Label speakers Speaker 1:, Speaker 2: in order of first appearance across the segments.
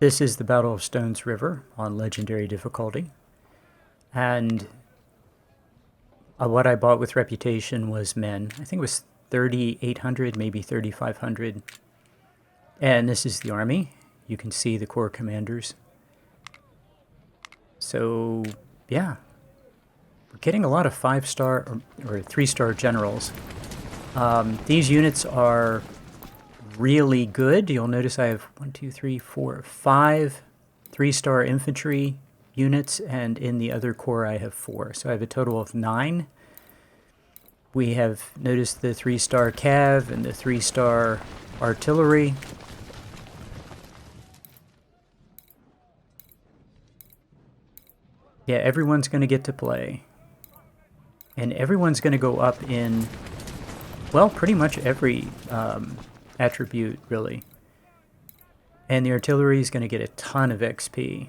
Speaker 1: This is the Battle of Stones River on Legendary difficulty. And what I bought with Reputation was men. I think it was 3,800, maybe 3,500. And this is the army. You can see the corps commanders. So, yeah. We're getting a lot of 5-star or 3-star generals. These units are really good. You'll notice I have 5 3-star infantry units, and in the other corps I have 4. So I have a total of 9. We have noticed the 3-star cav and the 3-star artillery. Yeah, everyone's going to get to play. And everyone's going to go up in, well, pretty much every attribute, really. And the artillery is going to get a ton of XP.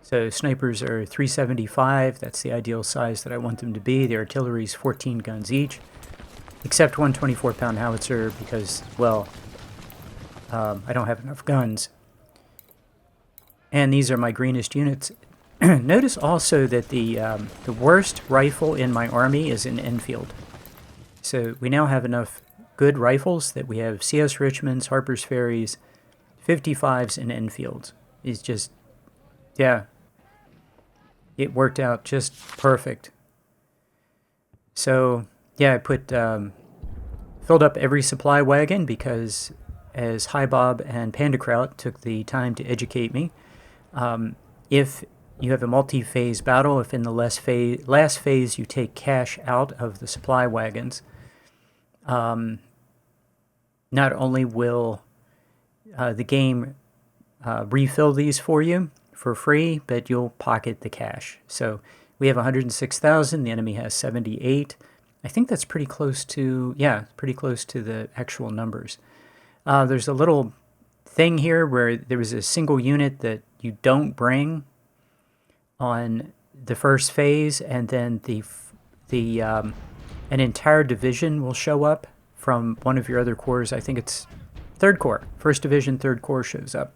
Speaker 1: So snipers are 375. That's the ideal size that I want them to be. The artillery is 14 guns each, except one 24-pound howitzer because, well, I don't have enough guns. And these are my greenest units. Notice also that the worst rifle in my army is in Enfield. So we now have enough good rifles that we have CS Richmonds, Harper's Ferries, 55s, and Enfields. It's just, yeah, it worked out just perfect. So, yeah, I filled up every supply wagon because as Hi Bob and Pandakraut took the time to educate me, if you have a multi-phase battle, if in the last phase you take cash out of the supply wagons, not only will the game refill these for you for free, but you'll pocket the cash. So we have 106,000, the enemy has 78. I think that's pretty close to, yeah, pretty close to the actual numbers. There's a little thing here where there was a single unit that you don't bring on the first phase, and then an entire division will show up from one of your other corps. I think it's 3rd Corps. 1st Division, 3rd Corps shows up.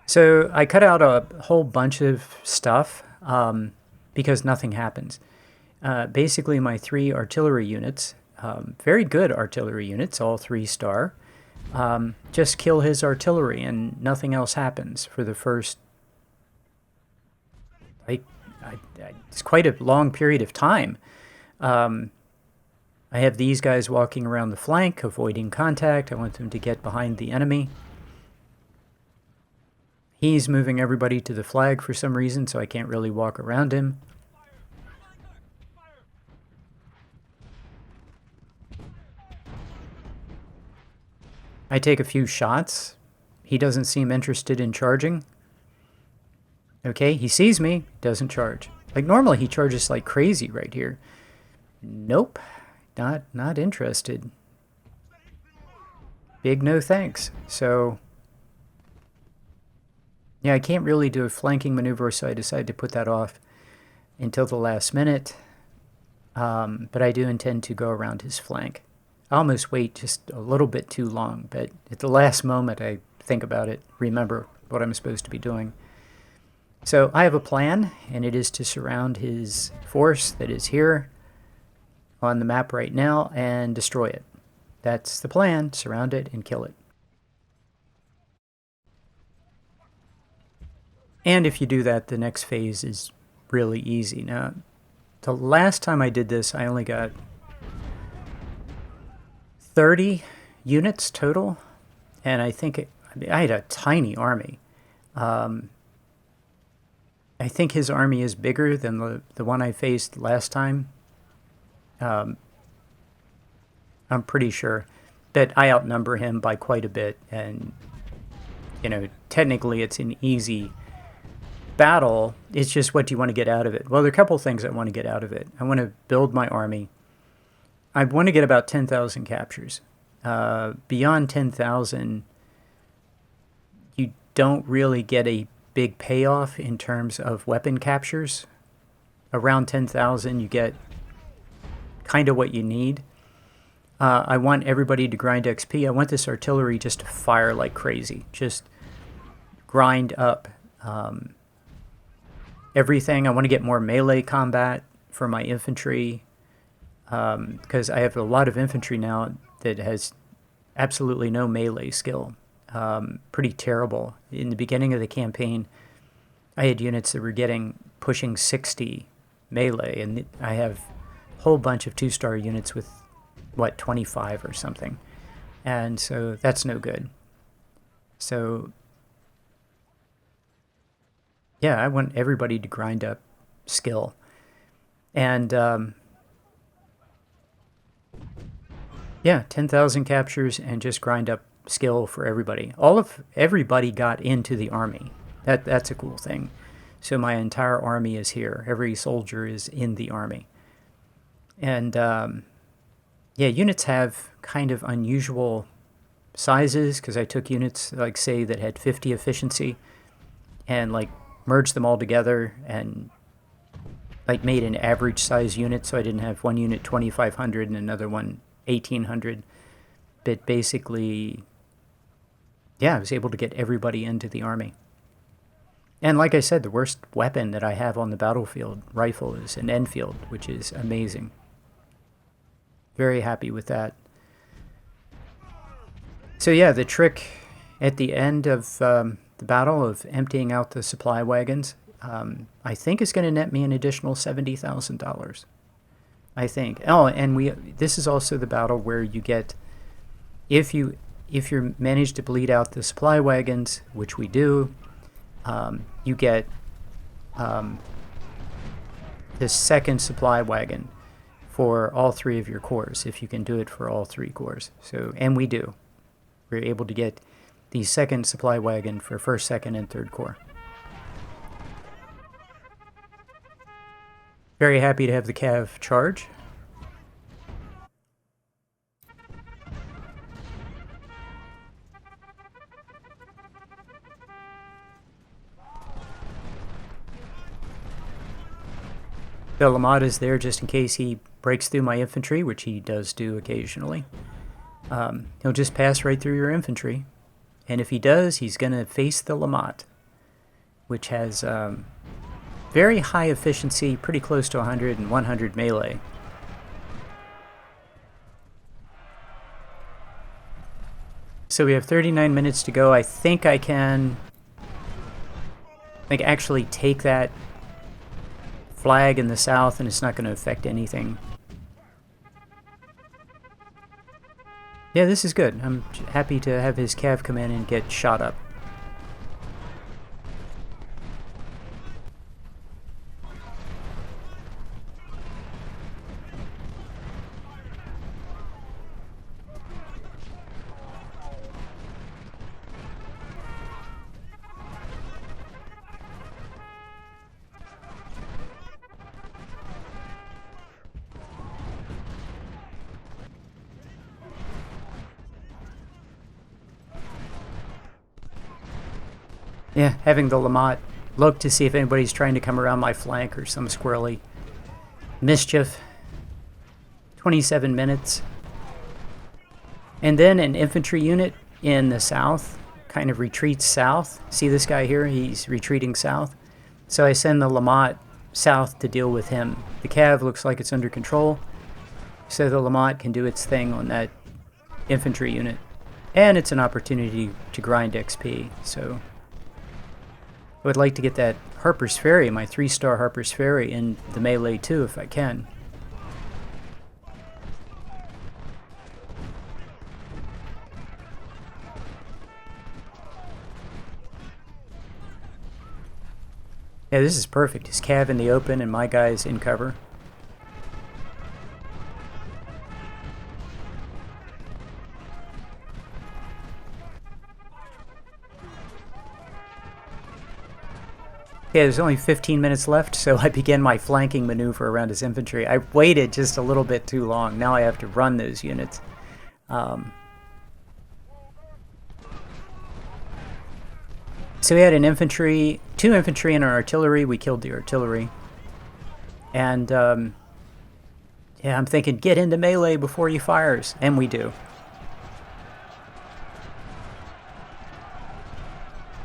Speaker 1: So I cut out a whole bunch of stuff because nothing happens. Basically, my 3 artillery units, very good artillery units, all 3-star, just kill his artillery and nothing else happens for the first, it's quite a long period of time. I have these guys walking around the flank, avoiding contact. I want them to get behind the enemy. He's moving everybody to the flag for some reason, so I can't really walk around him. I take a few shots. He doesn't seem interested in charging. Okay, he sees me, doesn't charge. Like normally he charges like crazy right here. Nope, not interested. Big no thanks. So, yeah, I can't really do a flanking maneuver, so I decided to put that off until the last minute. But I do intend to go around his flank. I almost wait just a little bit too long, but at the last moment I think about it, remember what I'm supposed to be doing. So I have a plan, and it is to surround his force that is here on the map right now and destroy it. That's the plan, surround it and kill it. And if you do that, the next phase is really easy. Now, the last time I did this, I only got 30 units total, and I think I had a tiny army. I think his army is bigger than the one I faced last time. I'm pretty sure that I outnumber him by quite a bit, and you know, technically it's an easy battle. It's just, what do you want to get out of it? Well, there are a couple things I want to get out of it. I want to build my army. I want to get about 10,000 captures. Beyond 10,000, you don't really get a big payoff in terms of weapon captures. Around 10,000, you get kind of what you need. I want everybody to grind XP. I want this artillery just to fire like crazy. Just grind up everything. I want to get more melee combat for my infantry, because I have a lot of infantry now that has absolutely no melee skill. Pretty terrible. In the beginning of the campaign, I had units that were pushing 60 melee, and I have a whole bunch of 2-star units with, 25 or something. And so that's no good. So, yeah, I want everybody to grind up skill. And, yeah, 10,000 captures and just grind up skill for everybody. Everybody got into the army. That's a cool thing. So my entire army is here. Every soldier is in the army. And, yeah, units have kind of unusual sizes, because I took units, like, say, that had 50 efficiency and, like, merged them all together and, like, made an average size unit, so I didn't have one unit 2,500 and another one 1,800. But basically, yeah, I was able to get everybody into the army. And like I said, the worst weapon that I have on the battlefield rifle is an Enfield, which is amazing. Very happy with that. So yeah, the trick at the end of the battle of emptying out the supply wagons, I think is going to net me an additional $70,000. I think. Oh, and this is also the battle where you get, if you manage to bleed out the supply wagons, which we do, you get the second supply wagon for all 3 of your corps, if you can do it for all 3 corps. So, and we do. We're able to get the second supply wagon for 1st, 2nd, and 3rd Corps. Very happy to have the Cav charge. The Lamada is there just in case he breaks through my infantry, which he does do occasionally. He'll just pass right through your infantry. And if he does, he's going to face the Lamont, which has very high efficiency, pretty close to 100 and 100 melee. So we have 39 minutes to go. I think I can actually take that flag in the south, and it's not going to affect anything. Yeah, this is good. I'm happy to have his Cav come in and get shot up. Yeah, having the Lamont look to see if anybody's trying to come around my flank or some squirrely mischief. 27 minutes. And then an infantry unit in the south kind of retreats south. See this guy here? He's retreating south. So I send the Lamont south to deal with him. The Cav looks like it's under control, so the Lamont can do its thing on that infantry unit. And it's an opportunity to grind XP, so I would like to get that Harper's Ferry, my 3-star Harper's Ferry, in the melee too, if I can. Yeah, this is perfect. His Cav in the open and my guys in cover. Yeah, there's only 15 minutes left, so I began my flanking maneuver around his infantry. I waited just a little bit too long. Now I have to run those units. So we had an infantry, 2 infantry and an artillery. We killed the artillery. And, yeah, I'm thinking, get into melee before he fires. And we do.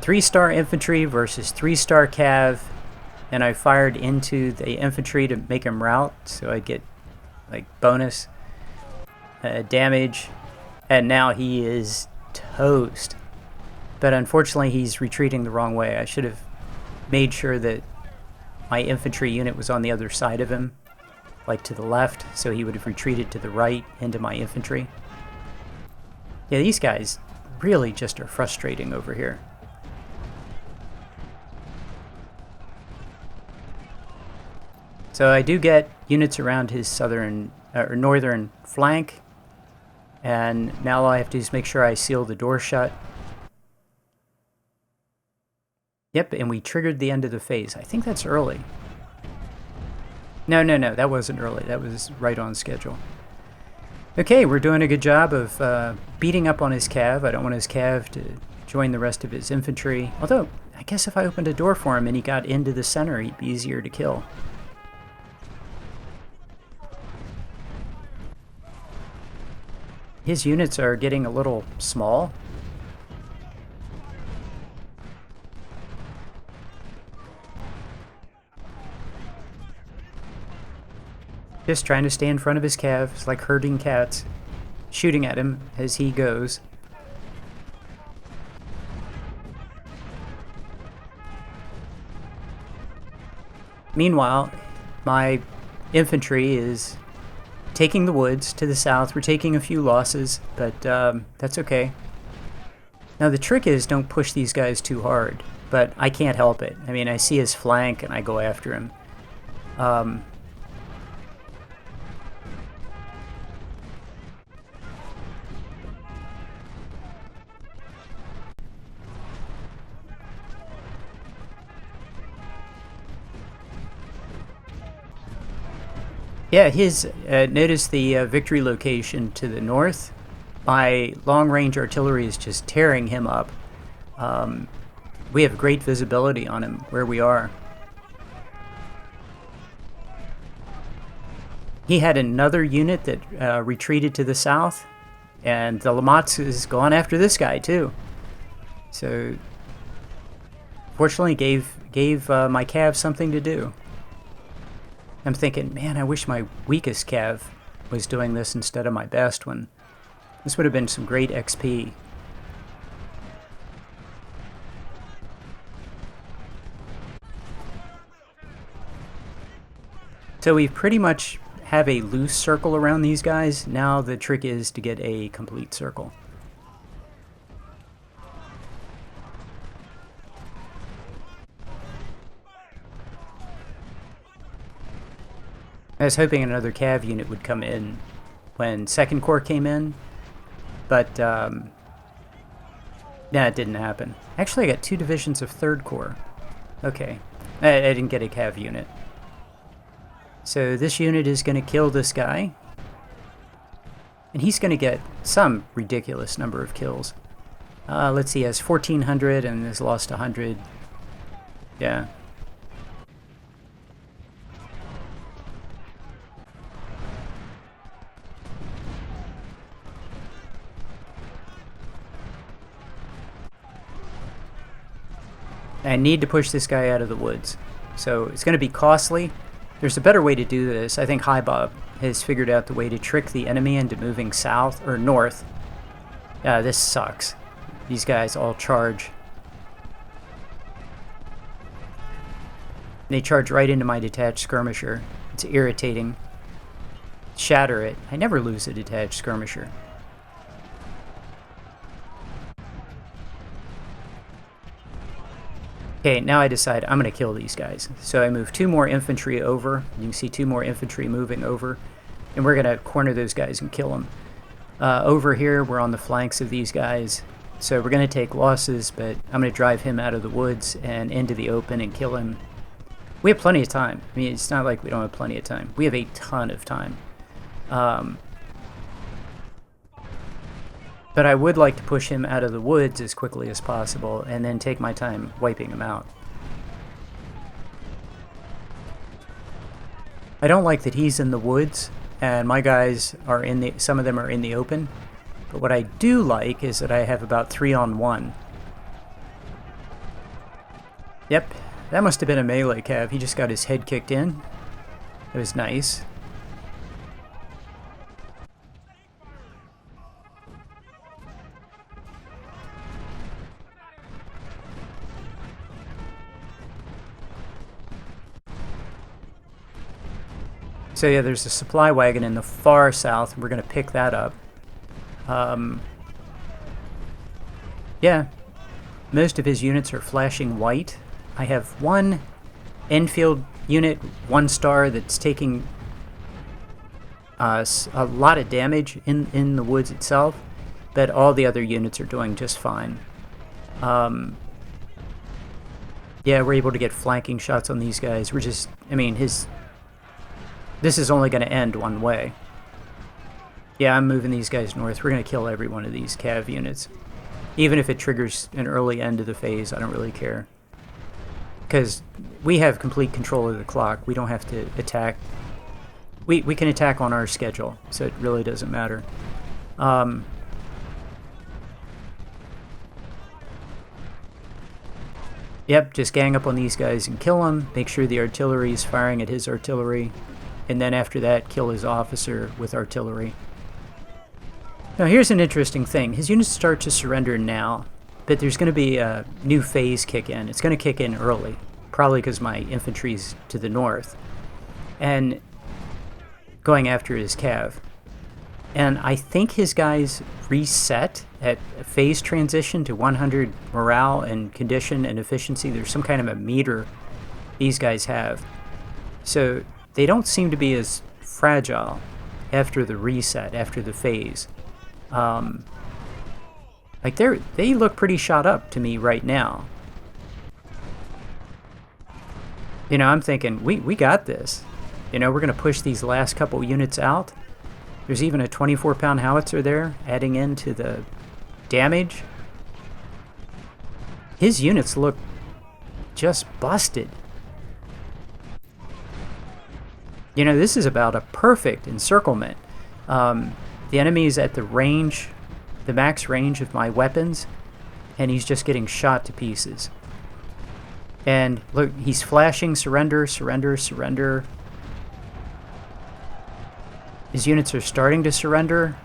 Speaker 1: 3-star infantry versus 3-star cav, and I fired into the infantry to make him rout, so I'd get like bonus damage, and now he is toast. But unfortunately he's retreating the wrong way. I should have made sure that my infantry unit was on the other side of him, like to the left, so he would have retreated to the right into my infantry. Yeah, these guys really just are frustrating over here. So I do get units around his southern or northern flank, and now all I have to do is make sure I seal the door shut. Yep, and we triggered the end of the phase. I think that's early. No, that wasn't early. That was right on schedule. Okay, we're doing a good job of beating up on his cav. I don't want his cav to join the rest of his infantry. Although, I guess if I opened a door for him and he got into the center, he'd be easier to kill. His units are getting a little small. Just trying to stay in front of his cav. It's like herding cats, shooting at him as he goes. Meanwhile, my infantry is taking the woods to the south. We're taking a few losses, but that's okay. Now the trick is don't push these guys too hard, but I can't help it. I mean, I see his flank and I go after him. Yeah, notice the victory location to the north. My long-range artillery is just tearing him up. We have great visibility on him where we are. He had another unit that retreated to the south, and the Lamots is gone after this guy too. So, fortunately, gave my cav something to do. I'm thinking, man, I wish my weakest cav was doing this instead of my best one. This would have been some great XP. So we pretty much have a loose circle around these guys. Now the trick is to get a complete circle. I was hoping another cav unit would come in when 2nd Corps came in, but nah, it didn't happen. Actually, I got 2 divisions of 3rd Corps. Okay, I didn't get a cav unit. So this unit is going to kill this guy, and he's going to get some ridiculous number of kills. Let's see, he has 1,400 and has lost 100. Yeah. I need to push this guy out of the woods. So it's going to be costly. There's a better way to do this. I think Hi Bob has figured out the way to trick the enemy into moving south or north. This sucks. These guys all charge. They charge right into my detached skirmisher. It's irritating. Shatter it. I never lose a detached skirmisher. Okay, now I decide I'm going to kill these guys. So I move 2 more infantry over. You can see 2 more infantry moving over. And we're going to corner those guys and kill them. Over here, we're on the flanks of these guys. So we're going to take losses, but I'm going to drive him out of the woods and into the open and kill him. We have plenty of time. I mean, it's not like we don't have plenty of time. We have a ton of time. But I would like to push him out of the woods as quickly as possible and then take my time wiping him out. I don't like that he's in the woods and my guys are some of them are in the open. But what I do like is that I have about 3-on-1. Yep, that must have been a melee cav. He just got his head kicked in. It was nice. So yeah, there's a supply wagon in the far south. We're going to pick that up. Yeah, most of his units are flashing white. I have one Enfield unit, 1 star, that's taking a lot of damage in the woods itself, but all the other units are doing just fine. Yeah, we're able to get flanking shots on these guys. We're just, I mean, this is only going to end one way. Yeah, I'm moving these guys north. We're going to kill every one of these cav units. Even if it triggers an early end of the phase, I don't really care. Because we have complete control of the clock. We don't have to attack. We can attack on our schedule, so it really doesn't matter. Yep, just gang up on these guys and kill them. Make sure the artillery is firing at his artillery. And then after that, kill his officer with artillery. Now here's an interesting thing. His units start to surrender now, but there's going to be a new phase kick in. It's going to kick in early, probably because my infantry's to the north, and going after his cav. And I think his guys reset at a phase transition to 100 morale and condition and efficiency. There's some kind of a meter these guys have. So they don't seem to be as fragile after the reset, after the phase. Like they look pretty shot up to me right now. You know, I'm thinking, we got this. You know, we're going to push these last couple units out. There's even a 24-pound howitzer there, adding into the damage. His units look just busted. You know, this is about a perfect encirclement. The enemy is at the range, the max range of my weapons, and he's just getting shot to pieces. And look, he's flashing surrender, surrender, surrender. His units are starting to surrender.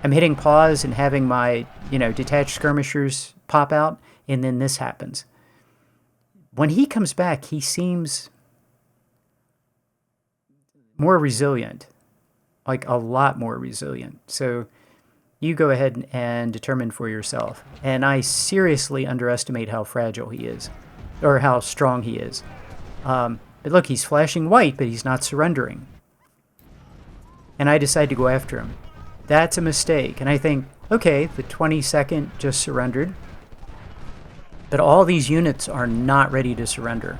Speaker 1: I'm hitting pause and having my, detached skirmishers pop out, and then this happens. When he comes back, he seems more resilient, like a lot more resilient. So you go ahead and determine for yourself. And I seriously underestimate how fragile he is, or how strong he is. But look, he's flashing white, but he's not surrendering. And I decide to go after him. That's a mistake. And I think, okay, the 22nd just surrendered. But all these units are not ready to surrender.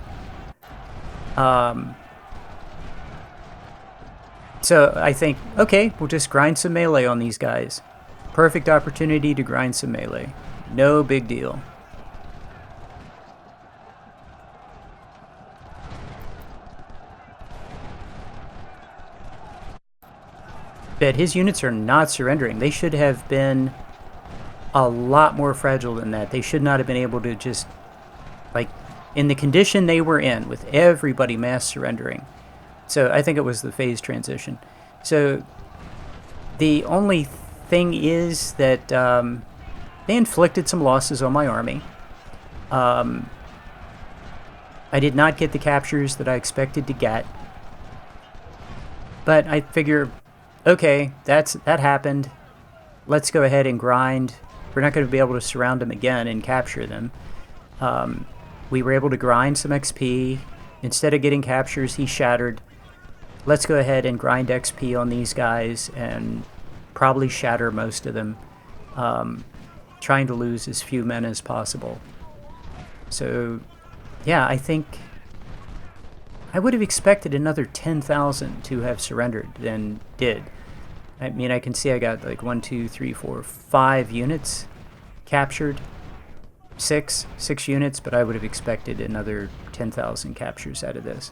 Speaker 1: So I think, okay, we'll just grind some melee on these guys. Perfect opportunity to grind some melee. No big deal. But his units are not surrendering. They should have been a lot more fragile than that. They should not have been able to just, like, in the condition they were in, with everybody mass surrendering. So I think it was the phase transition. So the only thing is that they inflicted some losses on my army. I did not get the captures that I expected to get. But I figure, okay, that happened. Let's go ahead and grind. We're not going to be able to surround them again and capture them. We were able to grind some XP. Instead of getting captures, he shattered. Let's go ahead and grind XP on these guys and probably shatter most of them, trying to lose as few men as possible. So, yeah, I think I would have expected another 10,000 to have surrendered than did. I mean, I can see I got like 1, 2, 3, 4, 5 units captured. Six units, but I would have expected another 10,000 captures out of this.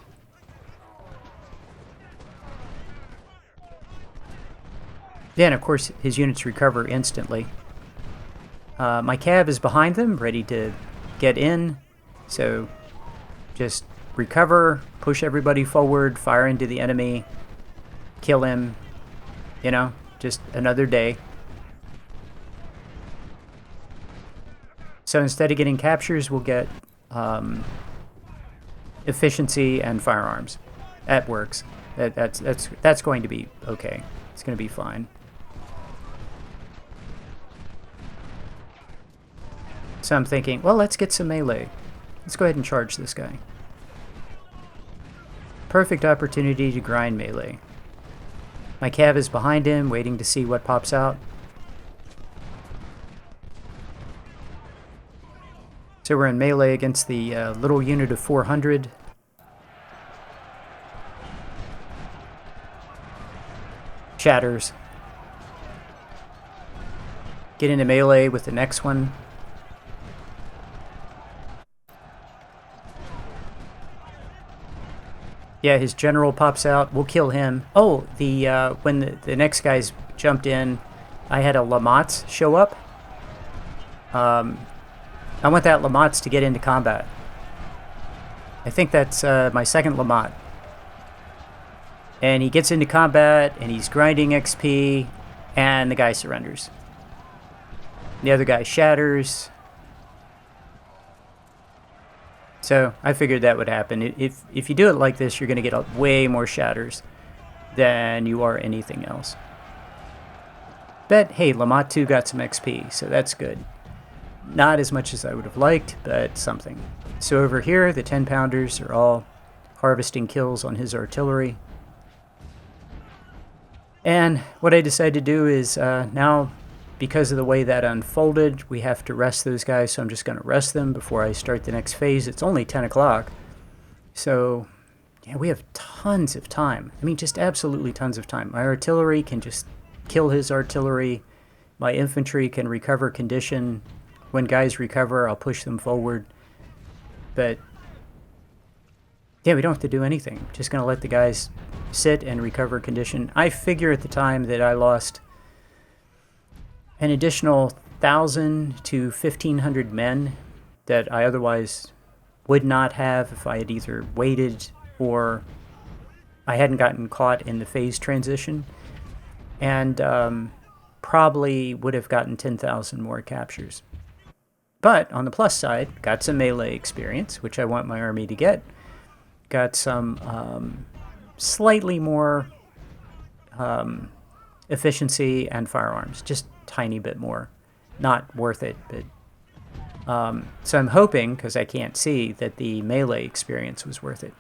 Speaker 1: Then, of course, his units recover instantly. My cav is behind them, ready to get in. So just recover, push everybody forward, fire into the enemy, kill him, you know, just another day. So instead of getting captures, we'll get efficiency and firearms. That works. That's going to be okay. It's going to be fine. So I'm thinking, well, let's get some melee. Let's go ahead and charge this guy. Perfect opportunity to grind melee. My cav is behind him, waiting to see what pops out. So we're in melee against the little unit of 400. Shatters. Get into melee with the next one. Yeah, his general pops out. We'll kill him. Oh, when the next guys jumped in, I had a Lamats show up. I want that Lamats to get into combat. I think that's my second Lamat. And he gets into combat, and he's grinding XP, and the guy surrenders. The other guy shatters. So I figured that would happen. If you do it like this, you're going to get way more shatters than you are anything else. But hey, Lamat 2 got some XP, so that's good. Not as much as I would have liked, but something. So over here, the 10-pounders are all harvesting kills on his artillery. And what I decided to do is now, because of the way that unfolded, we have to rest those guys, so I'm just going to rest them before I start the next phase. It's only 10 o'clock, so yeah, we have tons of time. I mean, just absolutely tons of time. My artillery can just kill his artillery. My infantry can recover condition. When guys recover, I'll push them forward. But yeah, we don't have to do anything. Just going to let the guys sit and recover condition. I figure at the time that I lost an additional 1,000 to 1,500 men that I otherwise would not have if I had either waited or I hadn't gotten caught in the phase transition. And probably would have gotten 10,000 more captures. But on the plus side, got some melee experience, which I want my army to get. Got some slightly more efficiency and firearms, just tiny bit more. Not worth it, but so I'm hoping, because I can't see, that the melee experience was worth it.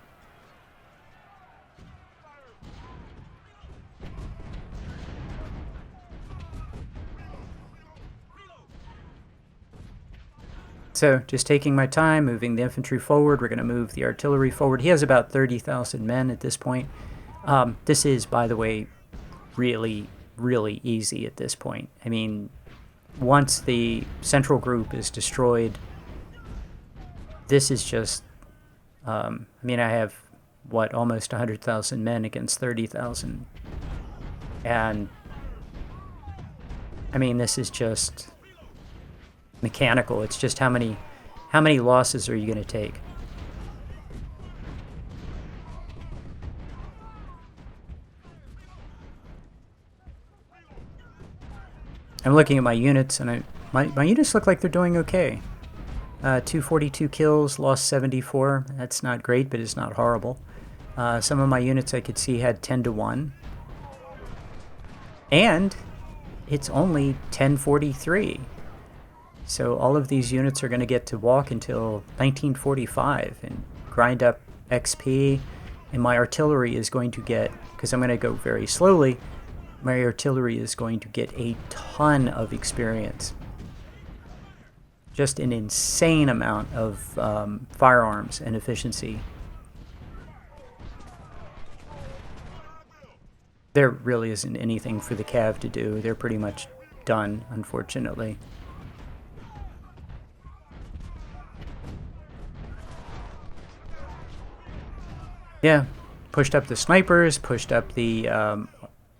Speaker 1: So just taking my time, moving the infantry forward. We're going to move the artillery forward. He has about 30,000 men at this point. This is, by the way, really, really easy at this point. I mean, once the central group is destroyed, this is just, I mean, I have, what, almost 100,000 men against 30,000. And, I mean, this is just mechanical. It's just how many losses are you going to take? I'm looking at my units, and my units look like they're doing okay. 242 kills, lost 74. That's not great, but it's not horrible. Some of my units I could see had 10 to 1. And it's only 1043. So all of these units are going to get to walk until 1945 and grind up XP. And my artillery is going to get, because I'm going to go very slowly, my artillery is going to get a ton of experience. Just an insane amount of firearms and efficiency. There really isn't anything for the cav to do. They're pretty much done, unfortunately. Yeah, pushed up the snipers, pushed up the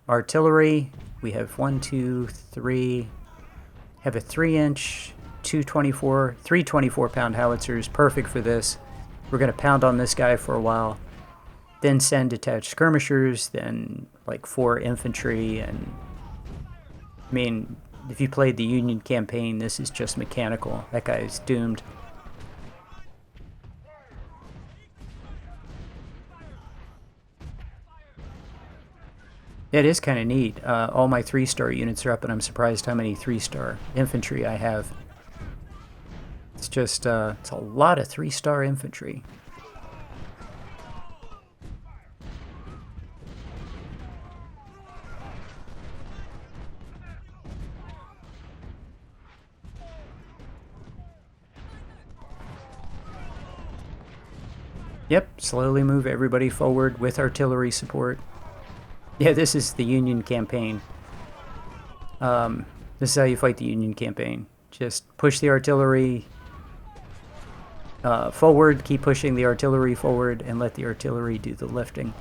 Speaker 1: artillery. We have 1, 2, 3. Have a 3-inch, three 24-pound howitzers, perfect for this. We're going to pound on this guy for a while, then send detached skirmishers, then like 4 infantry, and I mean, if you played the Union campaign, this is just mechanical. That guy's doomed. It is kind of neat. All my 3-star units are up, and I'm surprised how many 3-star infantry I have. It's just, it's a lot of 3-star infantry. Yep, slowly move everybody forward with artillery support. Yeah, this is the Union campaign. This is how you fight the Union campaign. Just push the artillery forward, keep pushing the artillery forward, and let the artillery do the lifting.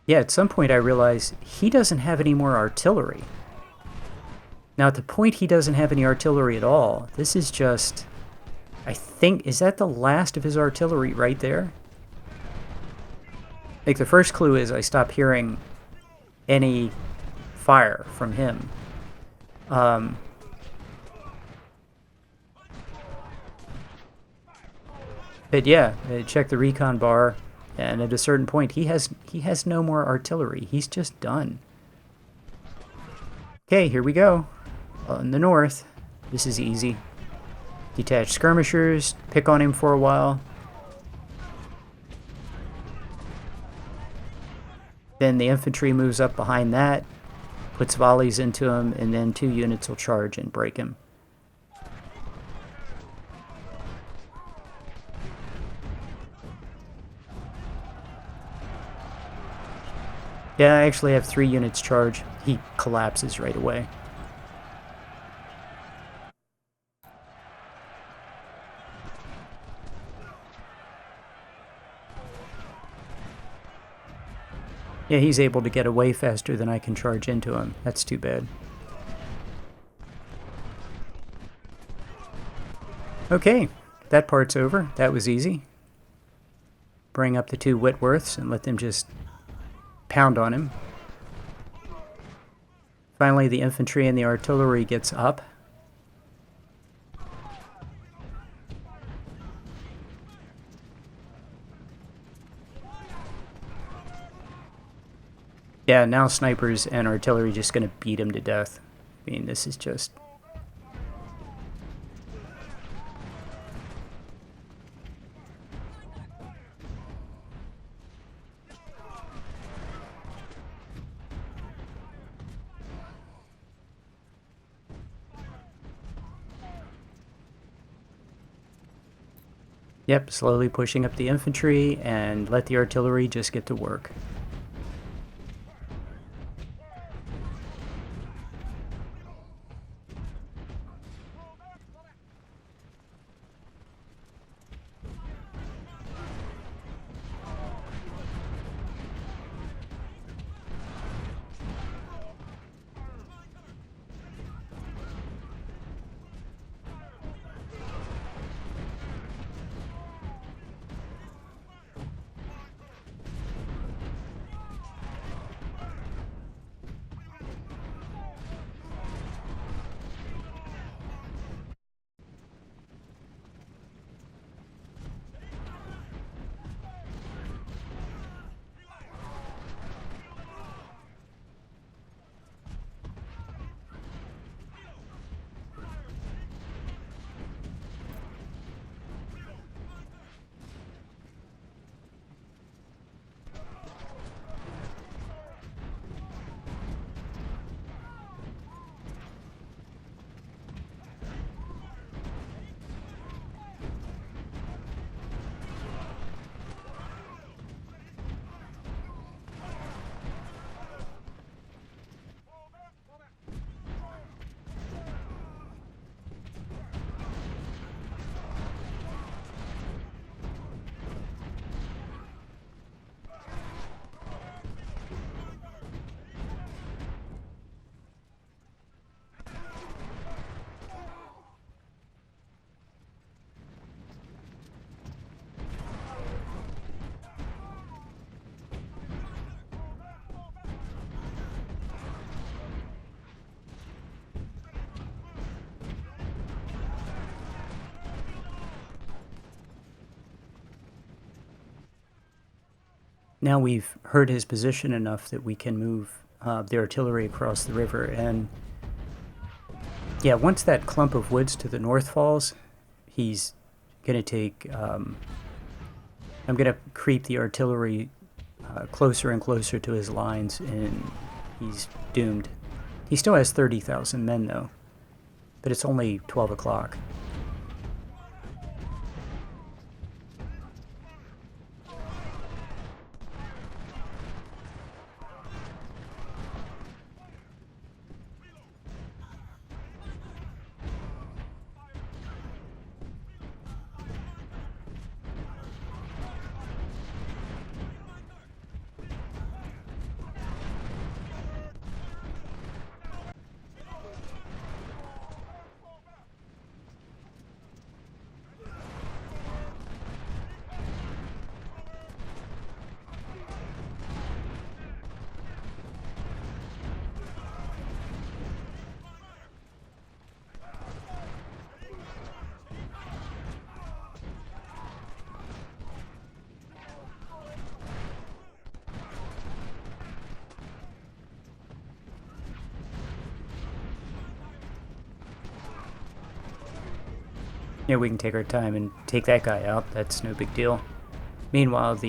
Speaker 1: Yeah, at some point I realized he doesn't have any more artillery. Now, at the point he doesn't have any artillery at all, this is just... I think, is that the last of his artillery right there? Like, the first clue is I stop hearing any fire from him. But yeah, check the recon bar, and at a certain point he has no more artillery. He's just done. Okay, here we go. In the north, this is easy. Detach skirmishers, pick on him for a while. Then the infantry moves up behind that, puts volleys into him, and then 2 units will charge and break him. Yeah, I actually have 3 units charge. He collapses right away. Yeah, he's able to get away faster than I can charge into him. That's too bad. Okay, that part's over. That was easy. Bring up the 2 Whitworths and let them just pound on him. Finally, the infantry and the artillery gets up. Yeah, now snipers and artillery just going to beat him to death. I mean, this is just... Yep, slowly pushing up the infantry and let the artillery just get to work. Now we've hurt his position enough that we can move the artillery across the river. And yeah, once that clump of woods to the north falls, he's going to take... I'm going to creep the artillery closer and closer to his lines, and he's doomed. He still has 30,000 men, though, but it's only 12 o'clock. Yeah, we can take our time and take that guy out. That's no big deal. Meanwhile,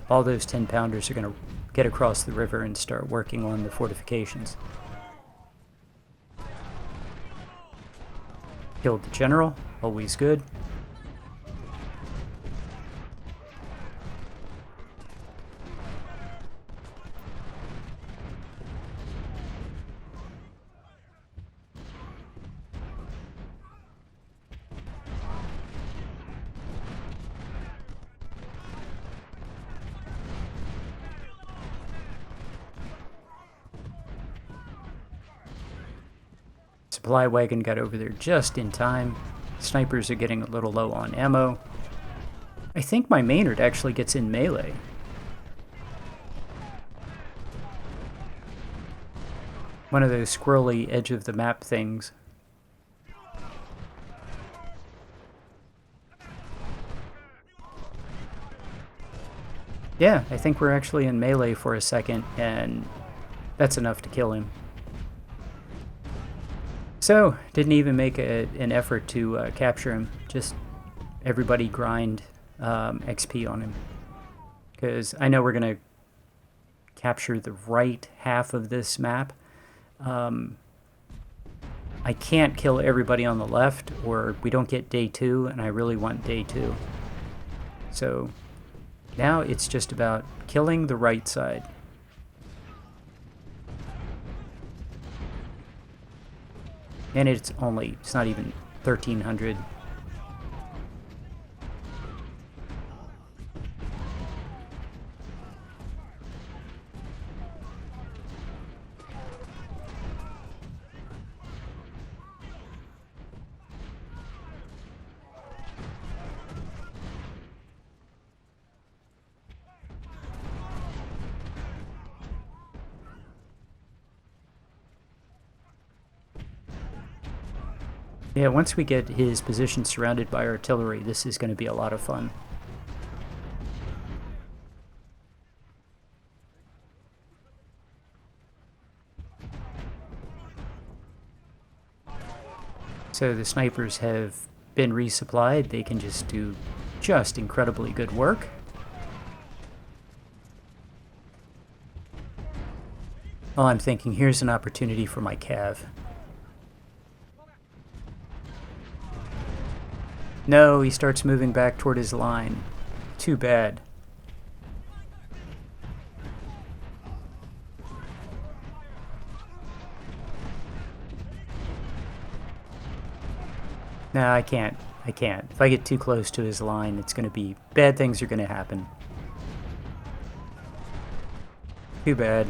Speaker 1: all those 10-pounders are going to get across the river and start working on the fortifications. Killed the general, always good. Supply wagon got over there just in time. Snipers are getting a little low on ammo. I think my Maynard actually gets in melee. One of those squirrely edge of the map things. Yeah, I think we're actually in melee for a second, and that's enough to kill him. So, didn't even make an effort to capture him. Just everybody grind XP on him. Because I know we're going to capture the right half of this map. I can't kill everybody on the left, or we don't get day 2, and I really want day 2. So, now it's just about killing the right side. And it's not even 1,300. Yeah, once we get his position surrounded by artillery, this is going to be a lot of fun. So the snipers have been resupplied. They can just do incredibly good work. Well, I'm thinking here's an opportunity for my cav. No, he starts moving back toward his line. Too bad. No, I can't. If I get too close to his line, it's going to be... bad things are going to happen. Too bad.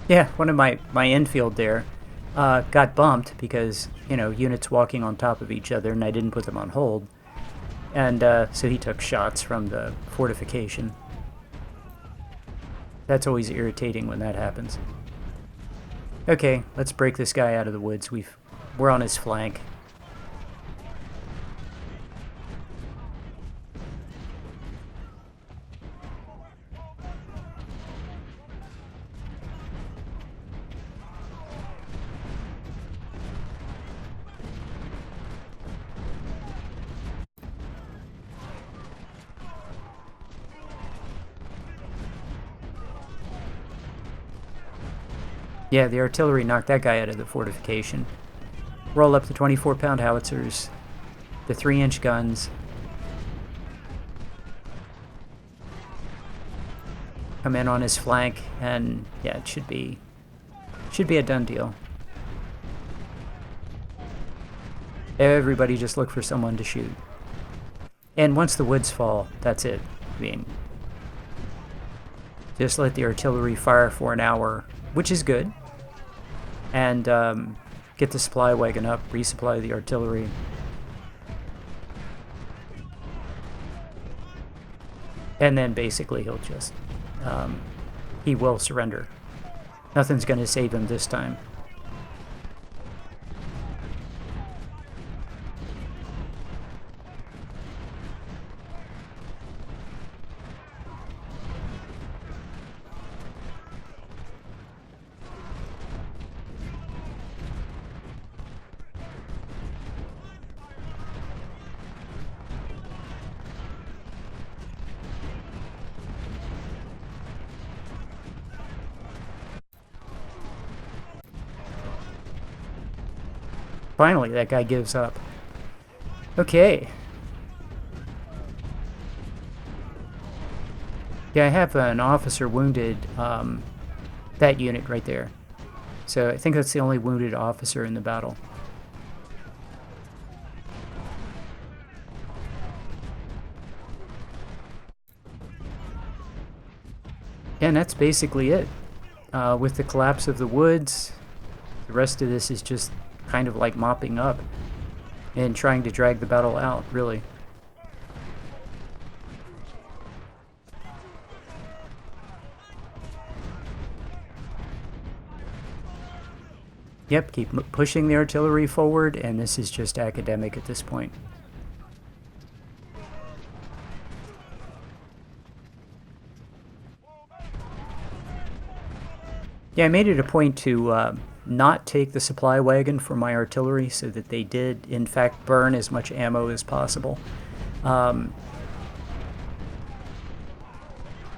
Speaker 1: Yeah, one of my infield there got bumped because, you know, units walking on top of each other, and I didn't put them on hold. And so he took shots from the fortification. That's always irritating when that happens. Okay, let's break this guy out of the woods. We're on his flank. Yeah, the artillery knocked that guy out of the fortification. Roll up the 24-pound howitzers, the 3-inch guns. Come in on his flank, and yeah, it should be a done deal. Everybody just look for someone to shoot. And once the woods fall, that's it. I mean, just let the artillery fire for an hour, which is good. And get the supply wagon up, resupply the artillery. And then basically he'll just, he will surrender. Nothing's going to save him this time. Finally, that guy gives up. Okay. Yeah, I have an officer wounded, that unit right there. So I think that's the only wounded officer in the battle. Yeah, and that's basically it. With the collapse of the woods, the rest of this is just kind of like mopping up and trying to drag the battle out, really. Yep, keep pushing the artillery forward, and this is just academic at this point. Yeah, I made it a point to not take the supply wagon for my artillery so that they did, in fact, burn as much ammo as possible.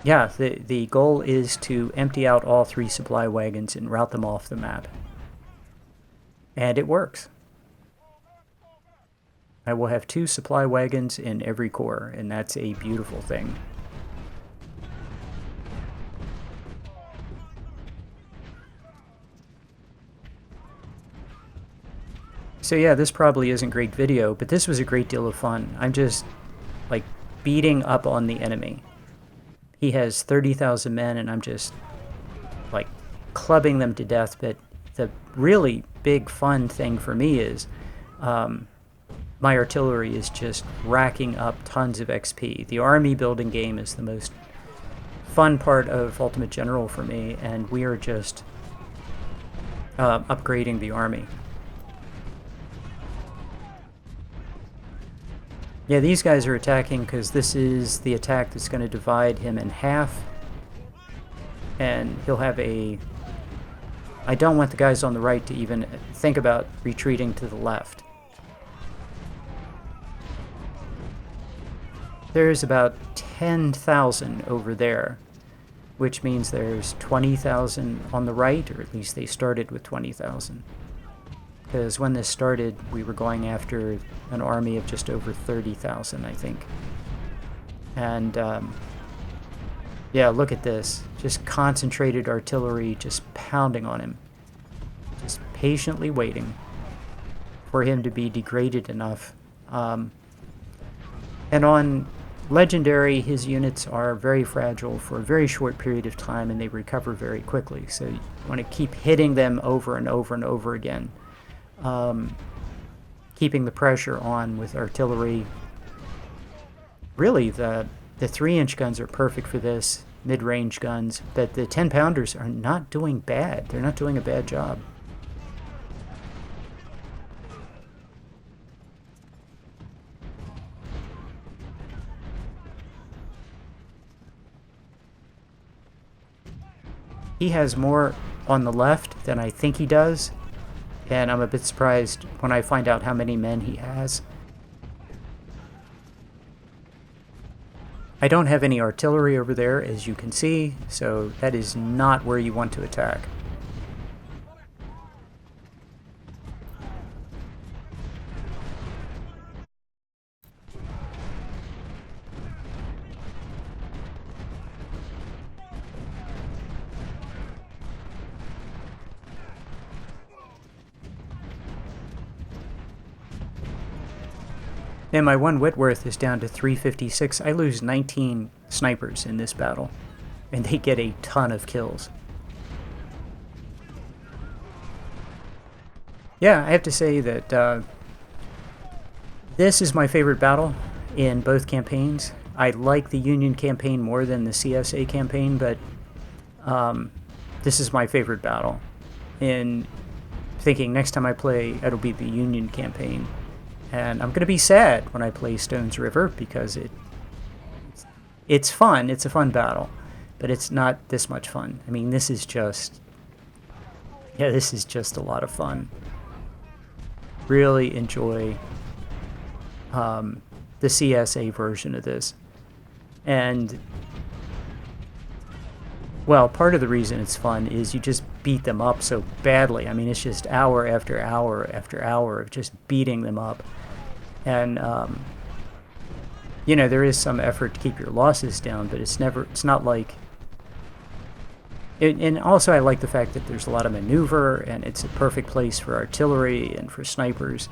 Speaker 1: Yeah, the goal is to empty out all 3 supply wagons and route them off the map. And it works. I will have 2 supply wagons in every corps, and that's a beautiful thing. So yeah, this probably isn't great video, but this was a great deal of fun. I'm just, like, beating up on the enemy. He has 30,000 men, and I'm just, like, clubbing them to death. But the really big fun thing for me is my artillery is just racking up tons of XP. The army building game is the most fun part of Ultimate General for me, and we are just upgrading the army. Yeah, these guys are attacking because this is the attack that's going to divide him in half. And he'll have a... I don't want the guys on the right to even think about retreating to the left. There's about 10,000 over there, which means there's 20,000 on the right, or at least they started with 20,000. Because when this started, we were going after an army of just over 30,000, I think. And, yeah, look at this. Just concentrated artillery just pounding on him. Just patiently waiting for him to be degraded enough. And on Legendary, his units are very fragile for a very short period of time, and they recover very quickly. So you want to keep hitting them over and over and over again. Keeping the pressure on with artillery, really, the 3-inch guns are perfect for this, mid-range guns, but the 10-pounders are not doing bad. They're not doing a bad job. He has more on the left than I think he does, and I'm a bit surprised when I find out how many men he has. I don't have any artillery over there, as you can see, so that is not where you want to attack. And my one Whitworth is down to 356. I lose 19 snipers in this battle, and they get a ton of kills. Yeah, I have to say that this is my favorite battle in both campaigns. I like the Union campaign more than the CSA campaign, but this is my favorite battle. And thinking next time I play, it'll be the Union campaign. And I'm going to be sad when I play Stones River because it's fun. It's a fun battle, but it's not this much fun. I mean, this is just a lot of fun. Really enjoy the CSA version of this. And, well, part of the reason it's fun is you just beat them up so badly. I mean, it's just hour after hour after hour of just beating them up. And, you know, there is some effort to keep your losses down, but it's not like... And also I like the fact that there's a lot of maneuver, and it's a perfect place for artillery and for snipers.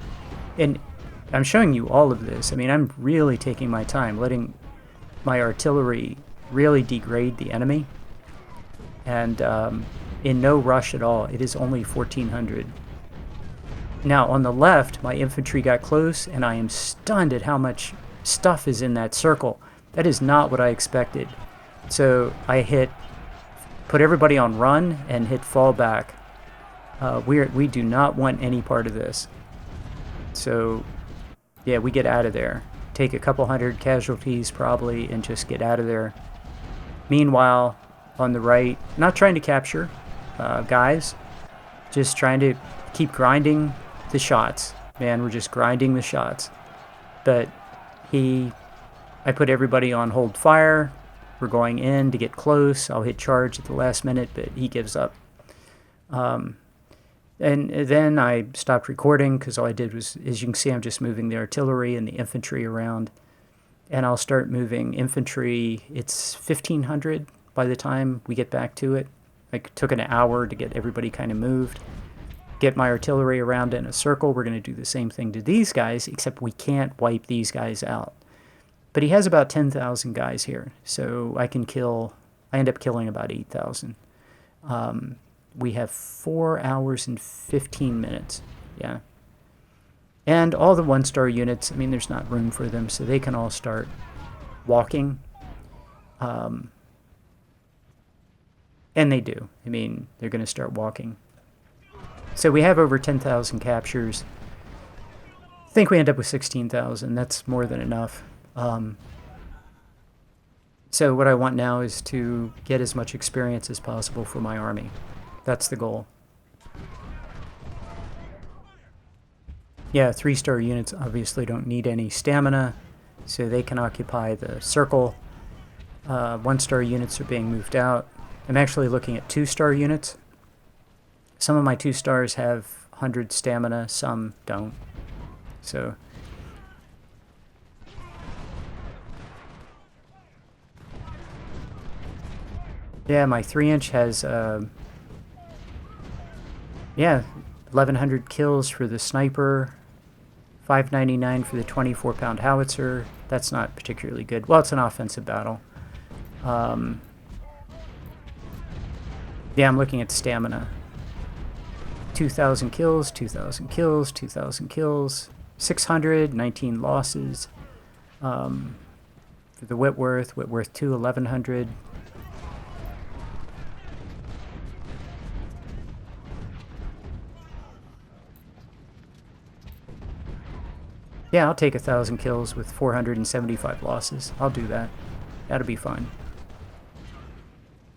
Speaker 1: And I'm showing you all of this. I mean, I'm really taking my time, letting my artillery really degrade the enemy. And in no rush at all. It is only 1,400. Now, on the left, my infantry got close, and I am stunned at how much stuff is in that circle. That is not what I expected. So I put everybody on run and hit fall back. We do not want any part of this. So, yeah, we get out of there. Take a couple hundred casualties probably and just get out of there. Meanwhile, on the right, not trying to capture guys, just trying to keep grinding the shots. Man, we're just grinding the shots. But I put everybody on hold fire. We're going in to get close. I'll hit charge at the last minute, but he gives up. And then I stopped recording because all I did was, as you can see, I'm just moving the artillery and the infantry around. And I'll start moving infantry. It's 1,500 by the time we get back to it. It took an hour to get everybody kind of moved. Get my artillery around in a circle. We're going to do the same thing to these guys, except we can't wipe these guys out. But he has about 10,000 guys here, so I end up killing about 8,000. We have 4 hours and 15 minutes, yeah. And all the 1-star units, I mean, there's not room for them, so they can all start walking. And they do. I mean, they're going to start walking. So we have over 10,000 captures. I think we end up with 16,000. That's more than enough. So what I want now is to get as much experience as possible for my army. That's the goal. Yeah, 3-star units obviously don't need any stamina, so they can occupy the circle. 1-star units are being moved out. I'm actually looking at 2-star units. Some of my 2-stars have 100 stamina, some don't. So, yeah, my 3-inch has, 1,100 kills for the sniper, 599 for the 24-pound howitzer. That's not particularly good. Well, it's an offensive battle. Yeah, I'm looking at stamina. 2,000 kills, 2,000 kills, 2,000 kills, 600, 19 losses. the Whitworth, Whitworth 2, 1100. Yeah, I'll take 1,000 kills with 475 losses. I'll do that. That'll be fun.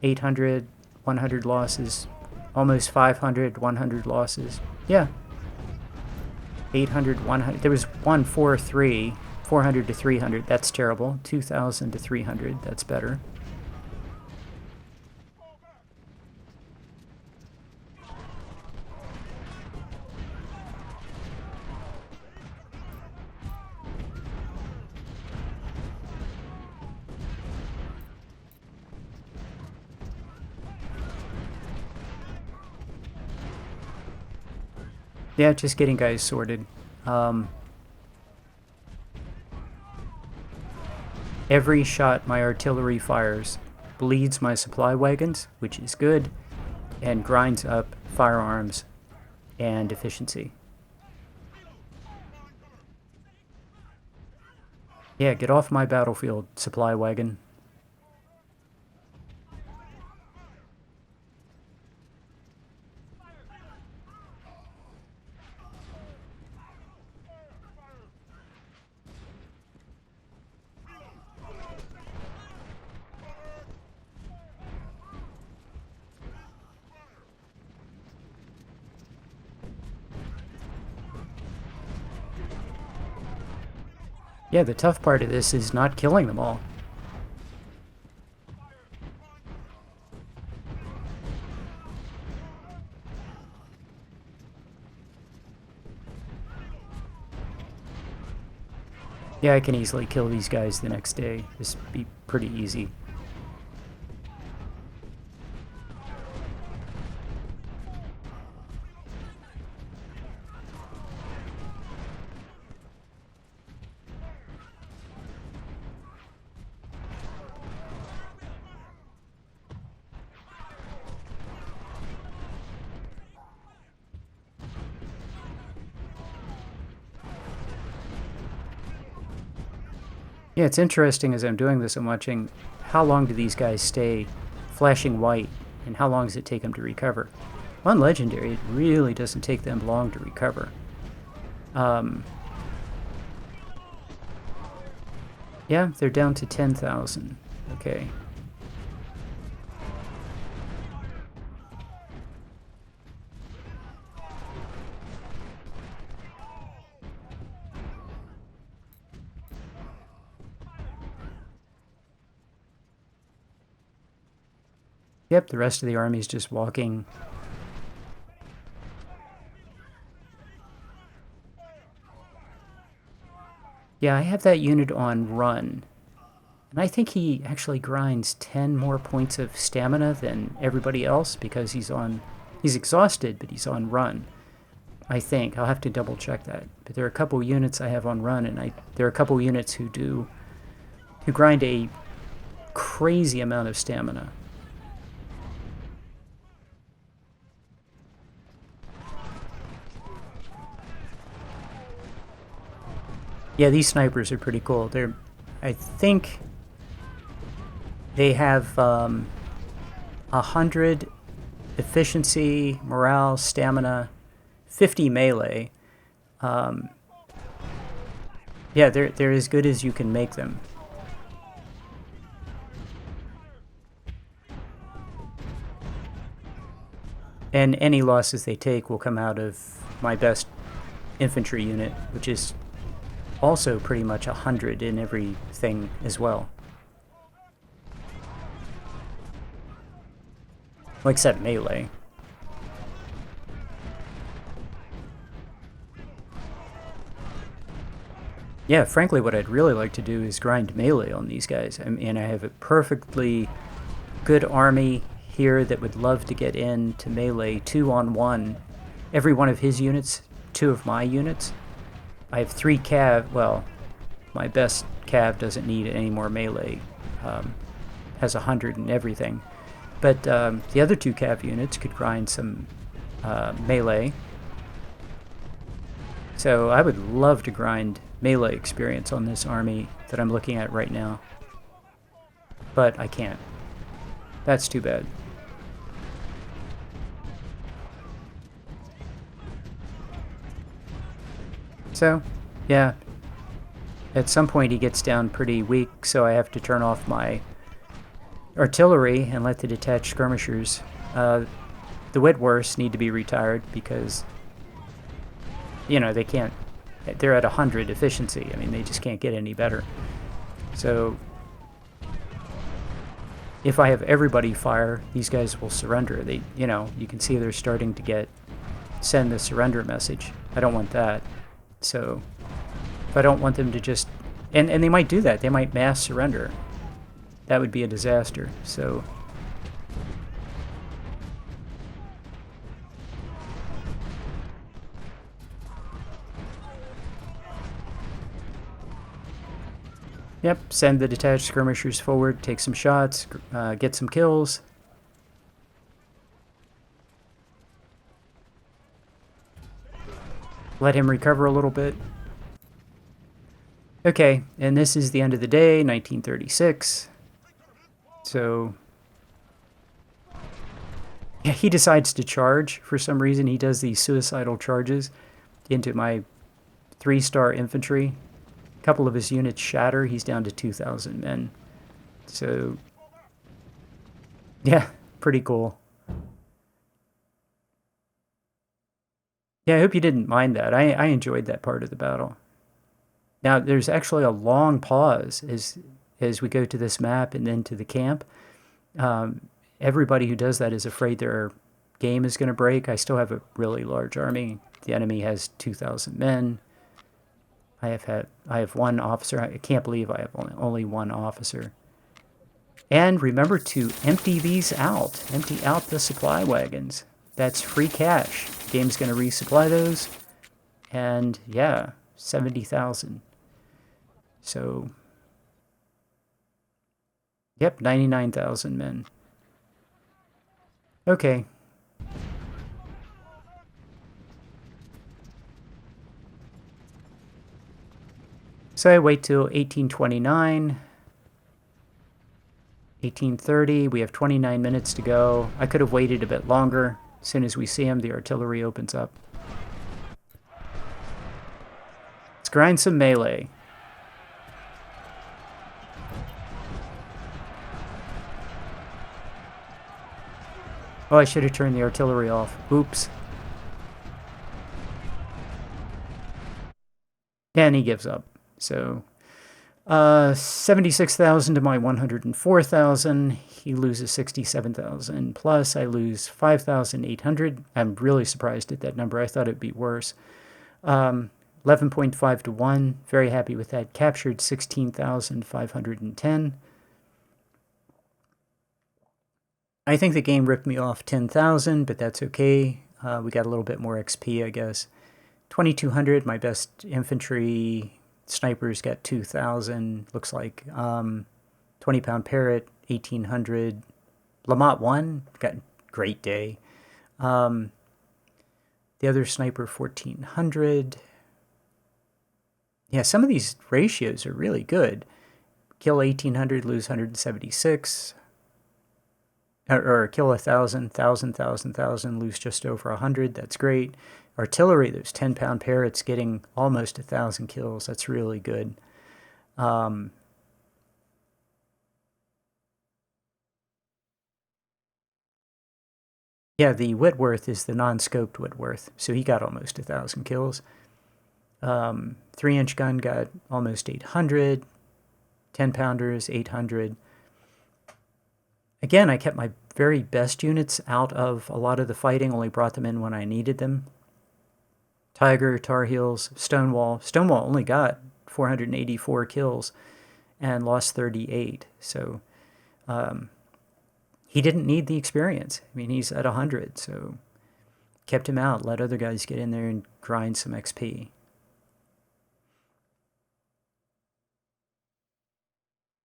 Speaker 1: 800, 100 losses. Almost 500, 100 losses. Yeah. 800, 100. There was 143, 400 to 300. That's terrible. 2,000 to 300. That's better. Yeah, just getting guys sorted. Every shot my artillery fires bleeds my supply wagons, which is good, and grinds up firearms and efficiency. Yeah, get off my battlefield, supply wagon. Yeah, the tough part of this is not killing them all. Yeah, I can easily kill these guys the next day. This would be pretty easy. Yeah, it's interesting as I'm doing this, I'm watching how long do these guys stay flashing white and how long does it take them to recover. On Legendary, it really doesn't take them long to recover. Yeah, they're down to 10,000. Okay. Yep, the rest of the army's just walking. Yeah, I have that unit on run. And I think he actually grinds 10 more points of stamina than everybody else because he's exhausted, but he's on run. I think. I'll have to double check that. But there are a couple units I have on run, and there are a couple units who grind a crazy amount of stamina. Yeah, these snipers are pretty cool. I think they have 100 efficiency, morale, stamina, 50 melee. Yeah, they're as good as you can make them. And any losses they take will come out of my best infantry unit, which is also pretty much 100 in everything as well. Well, except melee. Yeah, frankly, what I'd really like to do is grind melee on these guys. And I have a perfectly good army here that would love to get into melee 2-on-1. Every one of his units, 2 of my units. I have 3 cav. Well, my best cav doesn't need any more melee. Has 100 and everything. But the other 2 cav units could grind some melee. So I would love to grind melee experience on this army that I'm looking at right now. but I can't. That's too bad. So, yeah. At some point he gets down pretty weak, so I have to turn off my artillery and let the detached skirmishers. The Whitworths need to be retired because, you know, they can't. They're at 100 efficiency. I mean, they just can't get any better. So, if I have everybody fire, these guys will surrender. They, you know, you can see they're starting to send the surrender message. I don't want that. So, if I don't want them to just, and they might do that. They might mass surrender. That would be a disaster. So, yep, send the detached skirmishers forward, take some shots, get some kills. Let him recover a little bit. Okay, and this is the end of the day, 1936. So, yeah, he decides to charge for some reason. He does these suicidal charges into my 3-star infantry. A couple of his units shatter. He's down to 2,000 men. So, yeah, pretty cool. Yeah, I hope you didn't mind that. I enjoyed that part of the battle. Now, there's actually a long pause as we go to this map and then to the camp. Everybody who does that is afraid their game is going to break. I still have a really large army. The enemy has 2,000 men. I have one officer. I can't believe I have only one officer. And remember to empty these out. Empty out the supply wagons. That's free cash. The game's going to resupply those. And yeah, 70,000. So, yep, 99,000 men. Okay. So I wait till 1829. 1830, we have 29 minutes to go. I could have waited a bit longer. As soon as we see him, the artillery opens up. Let's grind some melee. Oh, I should have turned the artillery off. Oops. And he gives up. So, 76,000 to my 104,000. He loses 67,000. Plus, I lose 5,800. I'm really surprised at that number. I thought it'd be worse. 11.5 to 1. Very happy with that. Captured 16,510. I think the game ripped me off 10,000, but that's okay. We got a little bit more XP, I guess. 2,200, my best infantry snipers got 2,000, looks like. 20-pound Parrot, 1,800. Lamont 1, got great day. The other sniper, 1,400. Yeah, some of these ratios are really good. Kill 1,800, lose 176. Or kill 1,000, 1,000, lose just over 100. That's great. Artillery, those 10-pound Parrots getting almost 1,000 kills. That's really good. Yeah, the Whitworth is the non-scoped Whitworth, so he got almost 1,000 kills. 3-inch gun got almost 800. 10-pounders, 800. Again, I kept my very best units out of a lot of the fighting, only brought them in when I needed them. Tiger, Tar Heels, Stonewall. Stonewall only got 484 kills and lost 38. So he didn't need the experience. I mean, he's at 100, so kept him out. Let other guys get in there and grind some XP.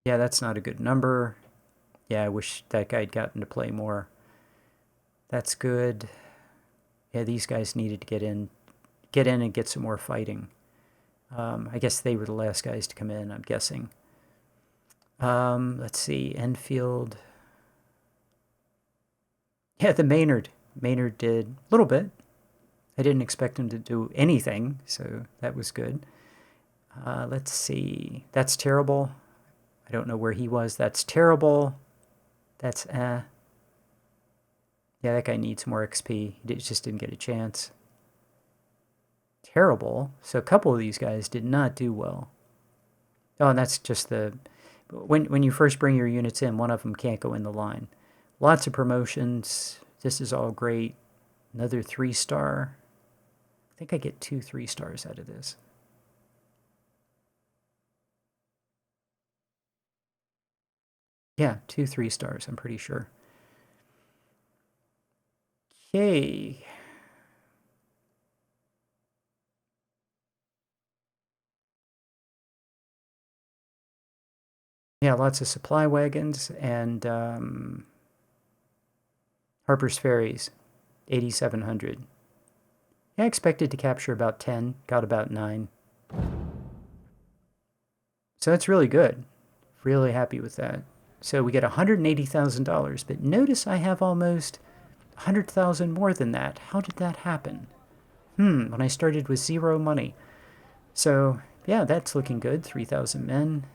Speaker 1: Yeah, that's not a good number. Yeah, I wish that guy had gotten to play more. That's good. Yeah, these guys needed to get in and get some more fighting. I guess they were the last guys to come in, I'm guessing. Let's see, Enfield. Yeah, the Maynard. Maynard did a little bit. I didn't expect him to do anything, so that was good. Let's see. That's terrible. I don't know where he was. That's terrible. That's Yeah, that guy needs more XP. He just didn't get a chance. Terrible. So a couple of these guys did not do well. Oh, and that's just the... When you first bring your units in, one of them can't go in the line. Lots of promotions. This is all great. Another 3-star. I think I get 2 3-stars out of this. Yeah, 2 3-stars, I'm pretty sure. Okay. Yeah, lots of supply wagons and Harper's Ferries, 8,700. Yeah, I expected to capture about 10, got about 9. So that's really good. Really happy with that. So we get $180,000, but notice I have almost 100,000 more than that. How did that happen? When I started with 0 money. So, yeah, that's looking good. 3,000 men.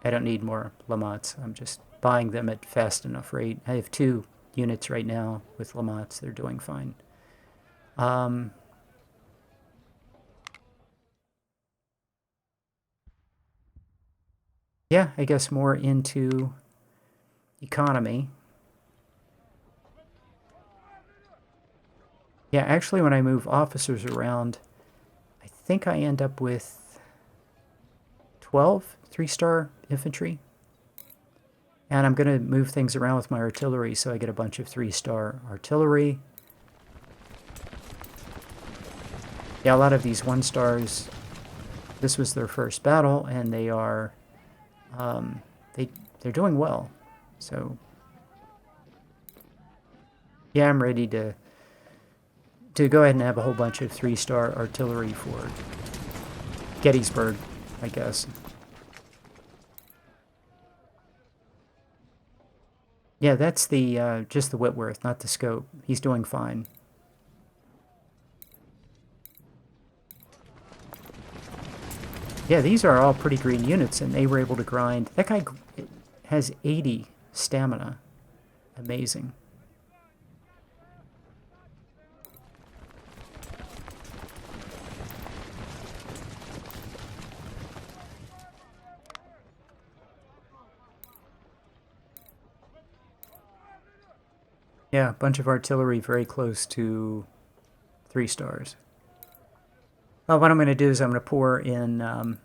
Speaker 1: I don't need more Lamottes. I'm just buying them at fast enough rate. I have 2 units right now with Lamottes. They're doing fine. Yeah, I guess more into economy. Yeah, actually, when I move officers around, I think I end up with 12 3-star infantry. And I'm going to move things around with my artillery, so I get a bunch of 3-star artillery. Yeah, a lot of these 1-stars, this was their first battle, and they are, they're doing well. So, yeah, I'm ready to go ahead and have a whole bunch of 3-star artillery for Gettysburg, I guess. Yeah, that's the just the Whitworth, not the scope. He's doing fine. Yeah, these are all pretty green units, and they were able to grind. That guy has 80 stamina. Amazing. Yeah, a bunch of artillery very close to 3-stars. Well, what I'm going to do is I'm going to pour in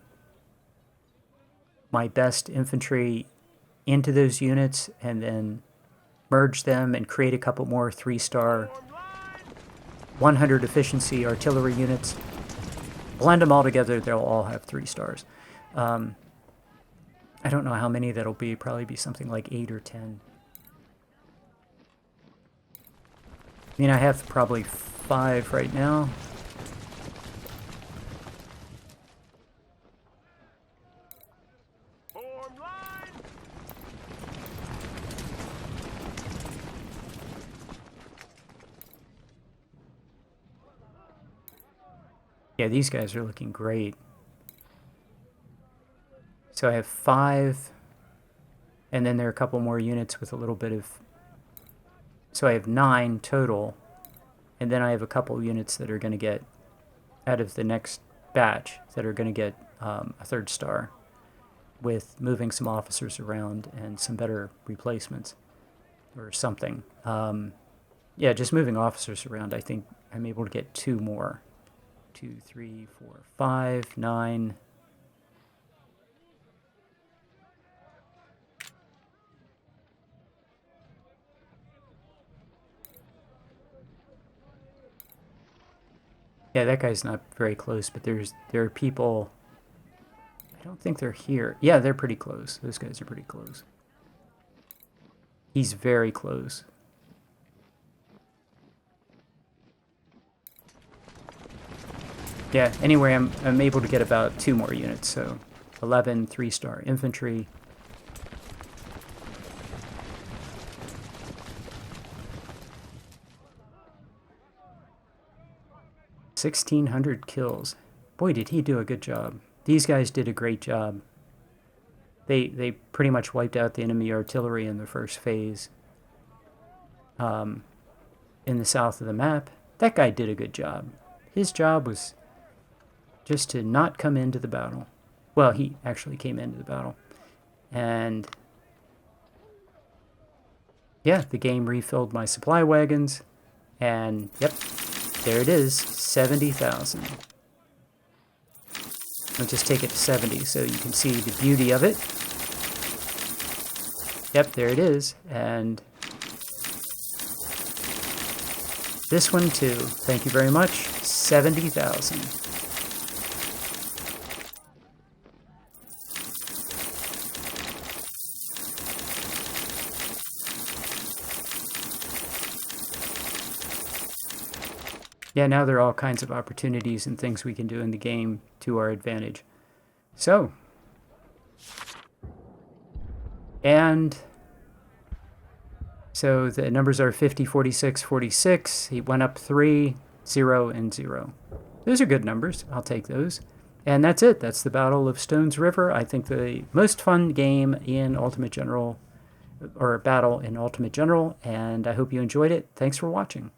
Speaker 1: my best infantry into those units and then merge them and create a couple more 3-star 100 efficiency artillery units. Blend them all together, they'll all have 3-stars. I don't know how many that'll be, probably be something like 8 or 10. I mean, I have probably 5 right now. Yeah, these guys are looking great. So I have 5, and then there are a couple more units with a little bit of... So I have 9 total, and then I have a couple units that are going to get, out of the next batch, that are going to get a 3-star, with moving some officers around and some better replacements, or something. Yeah, just moving officers around, I think I'm able to get 2 more. 2, 3, 4, 5, 9... Yeah, that guy's not very close, but there are people... I don't think they're here. Yeah, they're pretty close. Those guys are pretty close. He's very close. Yeah, anyway, I'm able to get about 2 more units, so 11 3-star infantry. 1,600 kills. Boy, did he do a good job. These guys did a great job. They pretty much wiped out the enemy artillery in the first phase. In the south of the map. That guy did a good job. His job was just to not come into the battle. Well, he actually came into the battle. And yeah, the game refilled my supply wagons. And yep, there it is, 70,000. I'll just take it to 70 so you can see the beauty of it. Yep, there it is. And this one too. Thank you very much. 70,000. Yeah, now there are all kinds of opportunities and things we can do in the game to our advantage. So, so the numbers are 50, 46, 46. He went up 3, 0, and 0. Those are good numbers. I'll take those. And that's it. That's the Battle of Stones River. I think the most fun game in Ultimate General, or battle in Ultimate General, and I hope you enjoyed it. Thanks for watching.